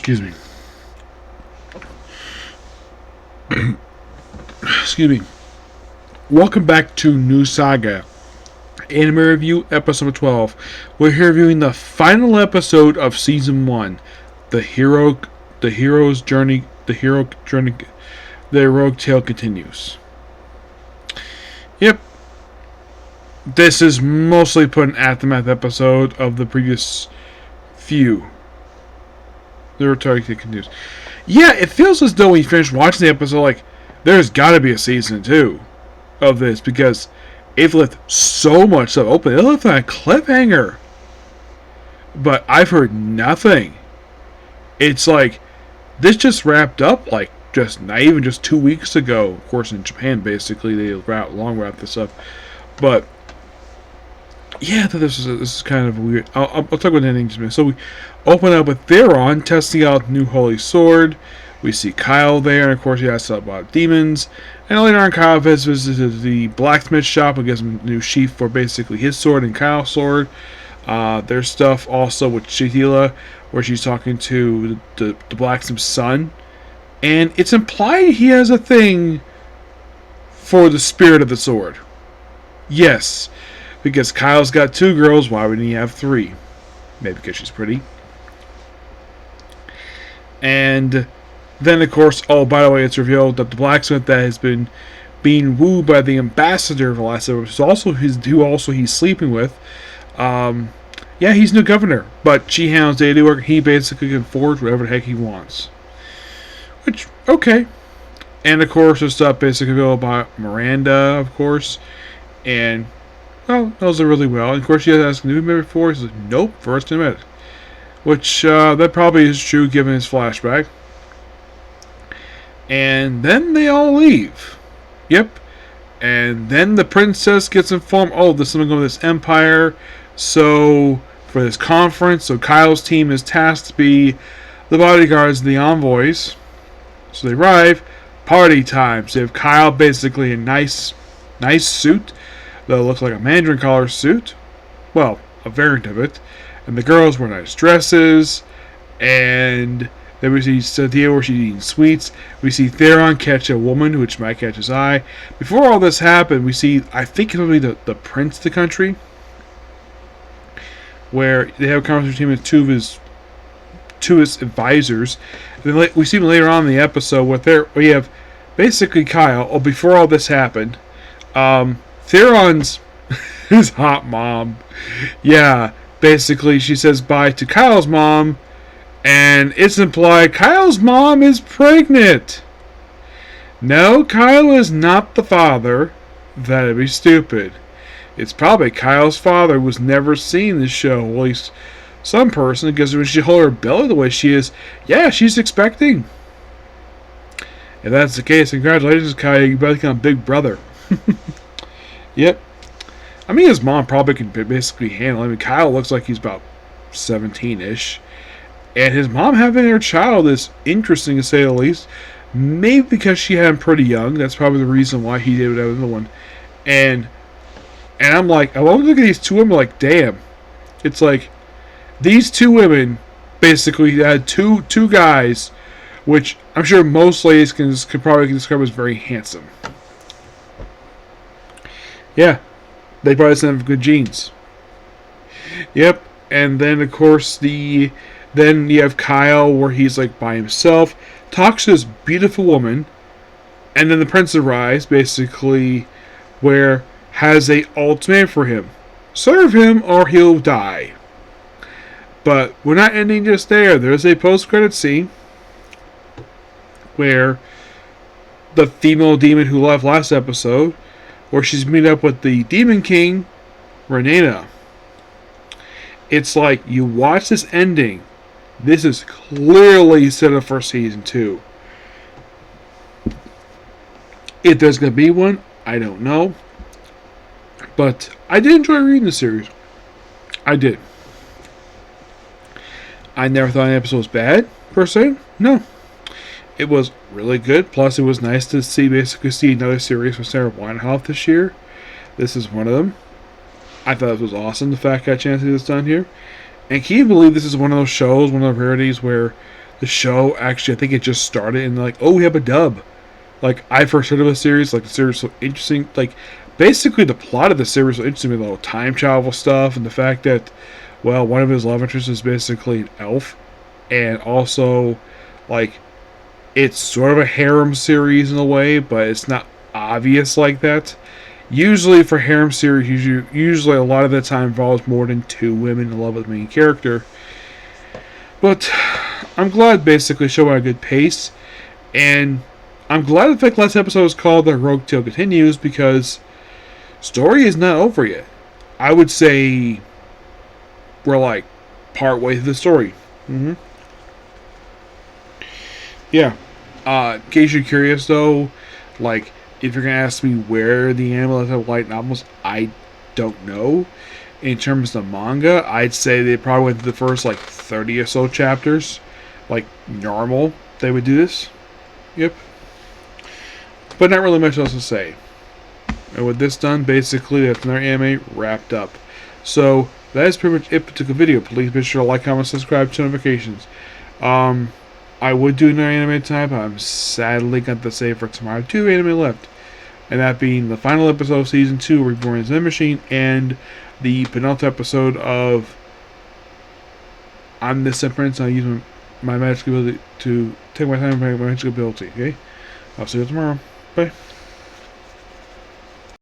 Excuse me. Excuse me. Welcome back to New Saga. Anime Review, Episode 12. We're here reviewing the final episode of Season 1. The hero's journey, the heroic tale continues. Yep. This is mostly put an aftermath episode of the previous few. The heroic tale continues. Yeah, it feels as though when you finish watching the episode, like, there's gotta be a Season 2 of this, because it left so much stuff open. It left on a cliffhanger. But I've heard nothing. It's like, this just wrapped up, like, just not even just 2 weeks ago. Of course, in Japan, basically, they long wrap this up. But, yeah, I thought this is kind of weird. I'll talk about the ending in just a minute. So we open up with Theron testing out the new holy sword. We see Kyle there, and of course he asks about demons. And later on, Kyle visits the blacksmith shop and gets him a new sheath for basically his sword and Kyle's sword. There's stuff also with Shahila, where she's talking to the blacksmith's son. And it's implied he has a thing for the spirit of the sword. Yes, because Kyle's got 2 girls, why wouldn't he have 3? Maybe because she's pretty. And then, of course, oh, by the way, it's revealed that the blacksmith that has been being wooed by the ambassador of the last episode, who he's sleeping with, yeah, he's new governor, but she handles daily work. He basically can forge whatever the heck he wants. Which, okay. And, of course, there's stuff basically about Miranda, of course, and, well, knows her really well. And, of course, she has asked, have you met before? He's like, nope, first time met. Which, that probably is true given his flashback. And then they all leave. Yep. And then the princess gets informed, oh, there's something going on with this empire. So, for this conference, so Kyle's team is tasked to be the bodyguards and the envoys. So they arrive. Party time. So you have Kyle basically in nice suit that looks like a Mandarin collar suit. Well, a variant of it. And the girls wear nice dresses. And then we see Cynthia where she's eating sweets. We see Theron catch a woman, which might catch his eye. Before all this happened, we see, I think it'll be the prince of the country, where they have a conversation with two of his advisors. And then we see them later on in the episode where we have basically Kyle. Oh, before all this happened, Theron's his hot mom. Yeah, basically she says bye to Kyle's mom. And it's implied Kyle's mom is pregnant. No, Kyle is not the father. That'd be stupid. It's probably Kyle's father who was never seen in the show. At least some person, because when she holds her belly the way she is, yeah, she's expecting. If that's the case, congratulations, Kyle. You better become Big Brother. Yep. I mean, his mom probably can basically handle it. I mean, Kyle looks like he's about 17-ish. And his mom having her child is interesting to say the least. Maybe because she had him pretty young. That's probably the reason why he did another one. And I'm like, I look at these 2 women like, damn. It's like, these 2 women basically had two guys, which I'm sure most ladies can probably describe as very handsome. Yeah, they probably have good genes. Yep, and then of course then you have Kyle where he's like by himself, talks to this beautiful woman, and then the prince arrives, basically, where has a ultimatum for him. Serve him or he'll die. But we're not ending just there. There's a post-credit scene where the female demon who left last episode, where she's meeting up with the Demon King, Renata. It's like, you watch this ending, this is clearly set up for season 2. If there's going to be one, I don't know. But I did enjoy reading the series. I did. I never thought an episode was bad, per se. No. It was really good. Plus, it was nice to basically see another series from Sarah Winehoff this year. This is one of them. I thought it was awesome, the fact I got a chance to see this done here. And can you believe this is one of those shows, one of the rarities where the show actually, I think it just started, and like, oh, we have a dub. Like, I first heard of a series, like the series was so interesting. Like, basically the plot of the series was interesting with the little time travel stuff and the fact that, well, one of his love interests is basically an elf, and also, like, it's sort of a harem series in a way, but it's not obvious like that. Usually for harem series, usually a lot of the time involves more than two women in love with the main character. But I'm glad basically showing a good pace, and I'm glad the fact last episode was called The Rogue Tale Continues because story is not over yet. I would say we're like part way through the story. Yeah. In case you're curious though, like if you're gonna ask me where the anime of light novels, I don't know. In terms of manga, I'd say they probably went through the first like 30 or so chapters. Like normal, they would do this. Yep. But not really much else to say. And with this done, basically that's another anime wrapped up. So that is pretty much it for the video. Please be sure to like, comment, subscribe, turn notifications. I would do another anime tonight, but I'm sadly going to save for tomorrow. I have 2 anime left. And that being the final episode of Season 2, Reborn as a Machine, and the penultimate episode of I'm this Prince, and I use my magic ability to take my time and my magic ability. Okay? I'll see you tomorrow. Bye.